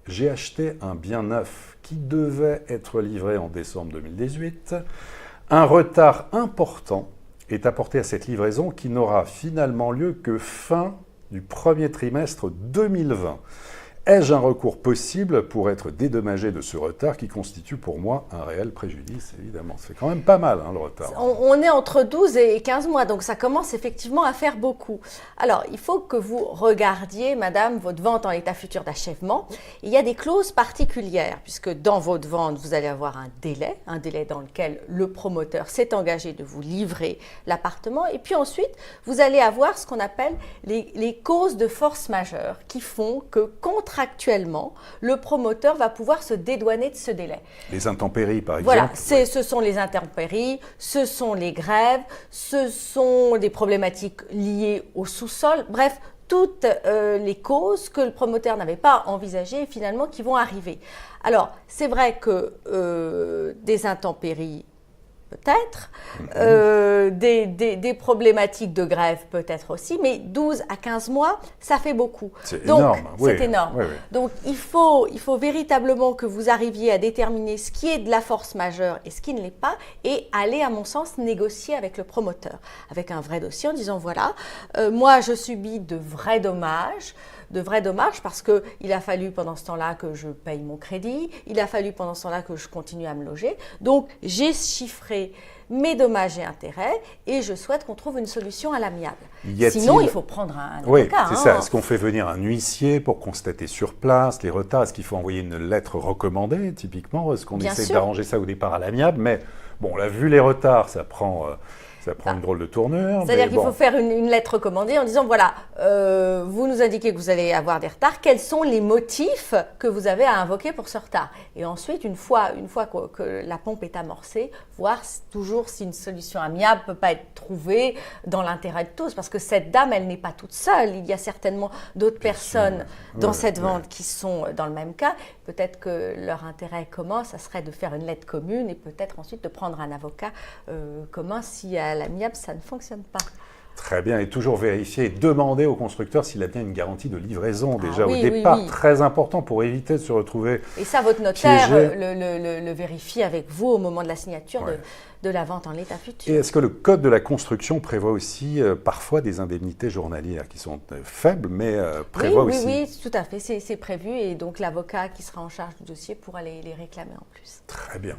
j'ai acheté un bien neuf qui devait être livré en décembre 2018. Un retard important est apporté à cette livraison qui n'aura finalement lieu que fin du premier trimestre 2020. Ai-je un recours possible pour être dédommagé de ce retard qui constitue pour moi un réel préjudice, évidemment. C'est quand même pas mal, le retard. On est entre 12 et 15 mois, donc ça commence effectivement à faire beaucoup. Alors, il faut que vous regardiez, madame, votre vente en état futur d'achèvement. Il y a des clauses particulières, puisque dans votre vente, vous allez avoir un délai dans lequel le promoteur s'est engagé de vous livrer l'appartement. Et puis ensuite, vous allez avoir ce qu'on appelle les causes de force majeure qui font que, contractuellement, le promoteur va pouvoir se dédouaner de ce délai. Les intempéries, par exemple. Voilà, ce sont les intempéries, ce sont les grèves, ce sont des problématiques liées au sous-sol, bref, toutes les causes que le promoteur n'avait pas envisagées et finalement qui vont arriver. Alors, c'est vrai que des intempéries, peut-être, des problématiques de grève peut-être aussi, mais 12 à 15 mois, ça fait beaucoup. C'est donc, énorme. C'est énorme. Oui. Donc, il faut véritablement que vous arriviez à déterminer ce qui est de la force majeure et ce qui ne l'est pas, et aller, à mon sens, négocier avec le promoteur, avec un vrai dossier en disant, voilà, moi, je subis de vrais dommages parce qu'il a fallu pendant ce temps-là que je paye mon crédit, il a fallu pendant ce temps-là que je continue à me loger. Donc, j'ai chiffré mes dommages et intérêts et je souhaite qu'on trouve une solution à l'amiable. Sinon, il faut prendre un avocat. Oui, c'est ça. Est-ce qu'on fait venir un huissier pour constater sur place les retards? Est-ce qu'il faut envoyer une lettre recommandée, typiquement? Est-ce qu'on essaie d'arranger ça au départ à l'amiable? Mais bon, on l'a vu, les retards, ça prend une drôle de tournure. C'est-à-dire qu'il faut faire une lettre recommandée en disant, voilà, vous nous indiquez que vous allez avoir des retards, quels sont les motifs que vous avez à invoquer pour ce retard? Et ensuite, une fois que la pompe est amorcée, voir toujours si une solution amiable ne peut pas être trouvée dans l'intérêt de tous. Parce que cette dame, elle n'est pas toute seule. Il y a certainement d'autres personnes dans cette vente qui sont dans le même cas. Peut-être que leur intérêt commun, ça serait de faire une lettre commune et peut-être ensuite de prendre un avocat commun si à l'amiable, ça ne fonctionne pas. Très bien, et toujours vérifier et demander au constructeur s'il a bien une garantie de livraison déjà oui, au départ, oui. très important pour éviter de se retrouver Et ça, votre notaire piégé. le vérifie avec vous au moment de la signature de la vente en l'état futur. Et est-ce que le code de la construction prévoit aussi parfois des indemnités journalières qui sont faibles, mais prévoit aussi... Oui, tout à fait, c'est prévu et donc l'avocat qui sera en charge du dossier pourra les réclamer en plus. Très bien.